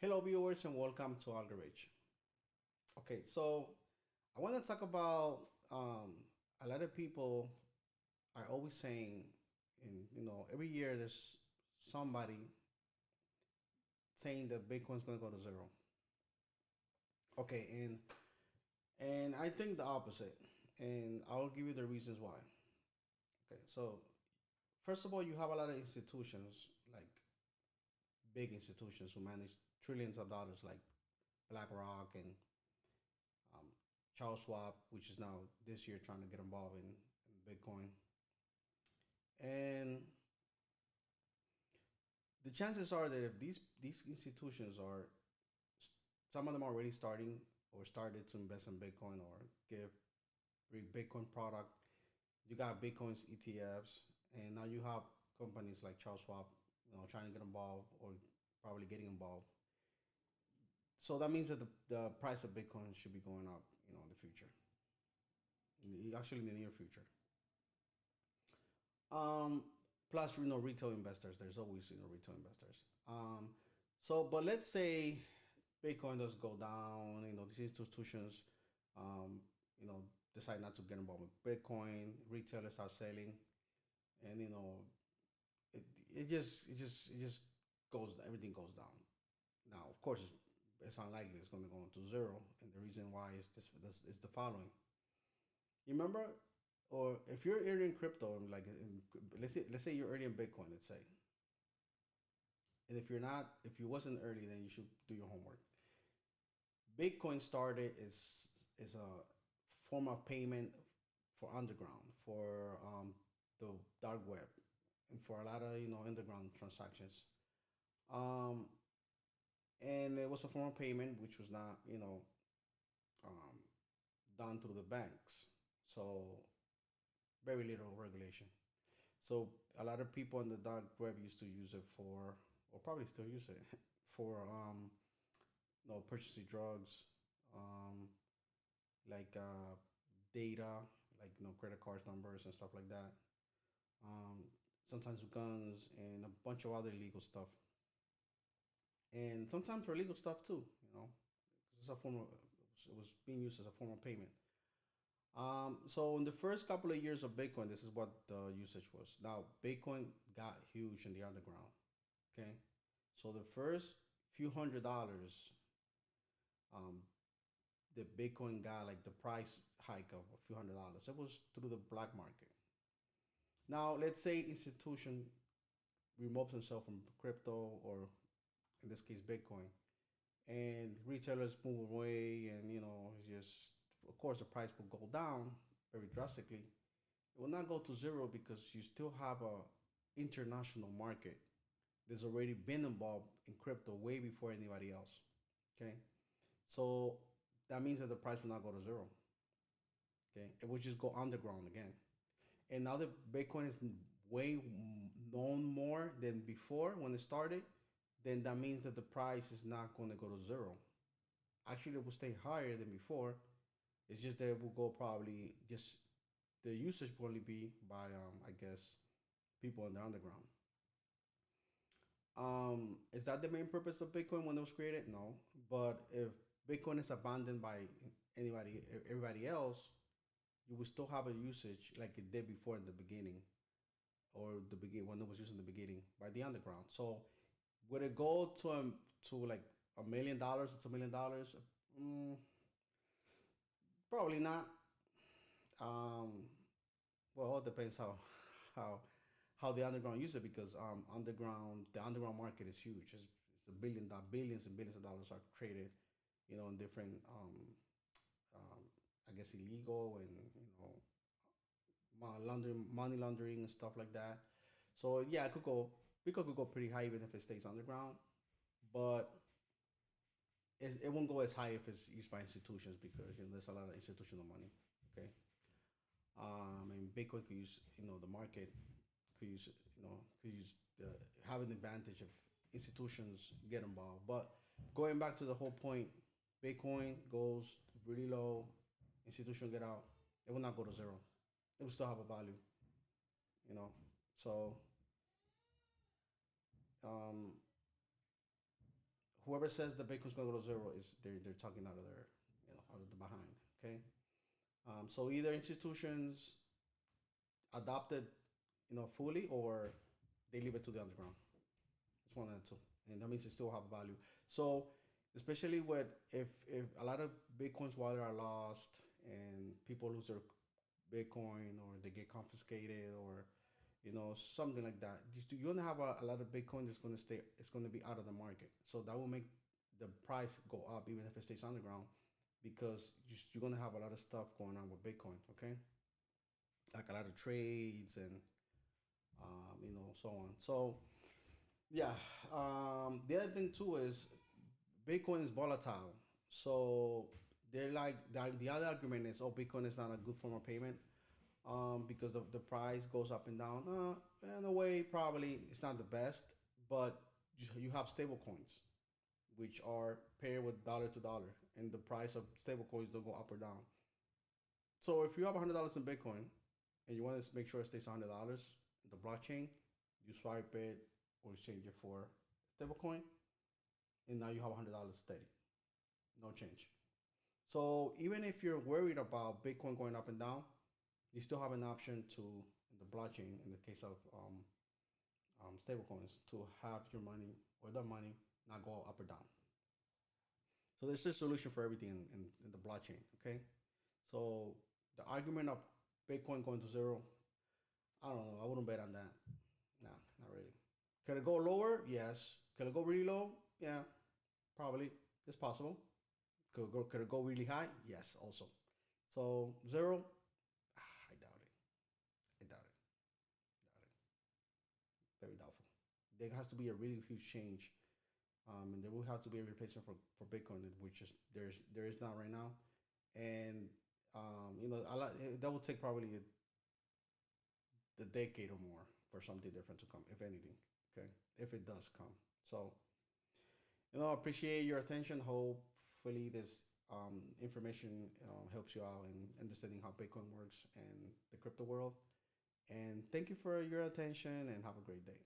Hello, viewers, and welcome to Algorich. Okay, so I want to talk about a lot of people are always saying, and every year there's somebody saying that Bitcoin's going to go to zero. Okay, and I think the opposite, and I'll give you the reasons why. Okay, so first of all, you have a lot of institutions, like big institutions who manage trillions of dollars, like BlackRock and Charles Schwab, which is now this year trying to get involved in Bitcoin. And the chances are that if these institutions are, some of them already starting or started to invest in Bitcoin or give Bitcoin product, you got Bitcoin's ETFs, and now you have companies like Charles Schwab, trying to get involved or probably getting involved. So that means that the price of Bitcoin should be going up, in the future, actually in the near future. Plus, retail investors. There's always, retail investors. But let's say Bitcoin does go down. These institutions, decide not to get involved with Bitcoin. Retailers are selling, and it just goes. Everything goes down. Now, of course, it's unlikely it's going to go into zero, and the reason why is this is the following. You remember, or if you're earning crypto, like let's say you're earning Bitcoin, let's say, and if you're not, if you wasn't early, then you should do your homework. Bitcoin started is a form of payment for underground, for the dark web, and for a lot of underground transactions. Um, and it was a form of payment which was not um, done through the banks, so very little regulation. So a lot of people on the dark web used to use it for, or probably still use it for, purchasing drugs, um, like data, like credit cards numbers and stuff like that. Sometimes guns and a bunch of other illegal stuff, and sometimes for illegal stuff too. 'Cause it's a form of, it was being used as a form of payment. So in the first couple of years of Bitcoin, this is what the usage was. Now Bitcoin got huge in the underground. Okay, so the first few $100s, um, the Bitcoin got like the price hike of a few $100s. It was through the black market. Now let's say institution removes themselves from crypto, or in this case Bitcoin, and retailers move away, and it's just, of course the price will go down very drastically. It will not go to zero because you still have a international market that's already been involved in crypto way before anybody else. Okay, so that means that the price will not go to zero. Okay, it will just go underground again. And now that Bitcoin is way known more than before when it started, then that means that the price is not going to go to zero. Actually, it will stay higher than before. It's just that it will go, probably just the usage will only be by, I guess, people in the underground. Is that the main purpose of Bitcoin when it was created? No. But if Bitcoin is abandoned by everybody else, you will still have a usage like it did before in the beginning, or the begin when it was used in the beginning by the underground. So would it go to like $1 million, $2 million? Probably not. Well, it depends how how the underground use it, because the underground market is huge. It's a billions and billions of dollars are created, in different, I guess, illegal and money laundering and stuff like that. So yeah, it could go. Bitcoin could go pretty high even if it stays underground, but it won't go as high if it's used by institutions, because there's a lot of institutional money. Okay, and Bitcoin could use, the market could use, could use the have an advantage of institutions get involved. But going back to the whole point, Bitcoin goes really low, institution get out, it will not go to zero. It will still have a value, you know. So whoever says the Bitcoin's gonna go to zero is they're talking out of their, out of the behind. Okay. So either institutions adopt it, fully, or they leave it to the underground. It's one of the two, and that means it still have value. So especially with if a lot of Bitcoins while are lost and people lose their Bitcoin or they get confiscated or something like that. You're gonna have a lot of Bitcoin that's gonna stay. It's gonna be out of the market, so that will make the price go up even if it stays underground, because you're gonna have a lot of stuff going on with Bitcoin. Okay, like a lot of trades and so on. So yeah, the other thing too is Bitcoin is volatile. So they're like the other argument is, oh, Bitcoin is not a good form of payment, because the price goes up and down. In a way, probably it's not the best, but you have stable coins, which are paired with dollar to dollar, and the price of stable coins don't go up or down. So if you have $100 in Bitcoin and you want to make sure it stays $100 in the blockchain, you swipe it or exchange it for stablecoin, and now you have $100 steady, no change. So even if you're worried about Bitcoin going up and down, you still have an option to, in the blockchain, in the case of stablecoins, to have your money or the money not go up or down. So there's a solution for everything in the blockchain. Okay, so the argument of Bitcoin going to zero, I don't know. I wouldn't bet on that. Nah, not really. Could it go lower? Yes. Could it go really low? Yeah, probably. It's possible. Could it go really high? Yes, also. So zero, I doubt it. I doubt it. Doubt it. Very doubtful. There has to be a really huge change, and there will have to be a replacement for Bitcoin, which is there is not right now, and that will take probably the decade or more for something different to come, if anything. Okay, if it does come. So appreciate your attention. Hopefully, this information helps you out in understanding how Bitcoin works and the crypto world. And thank you for your attention and have a great day.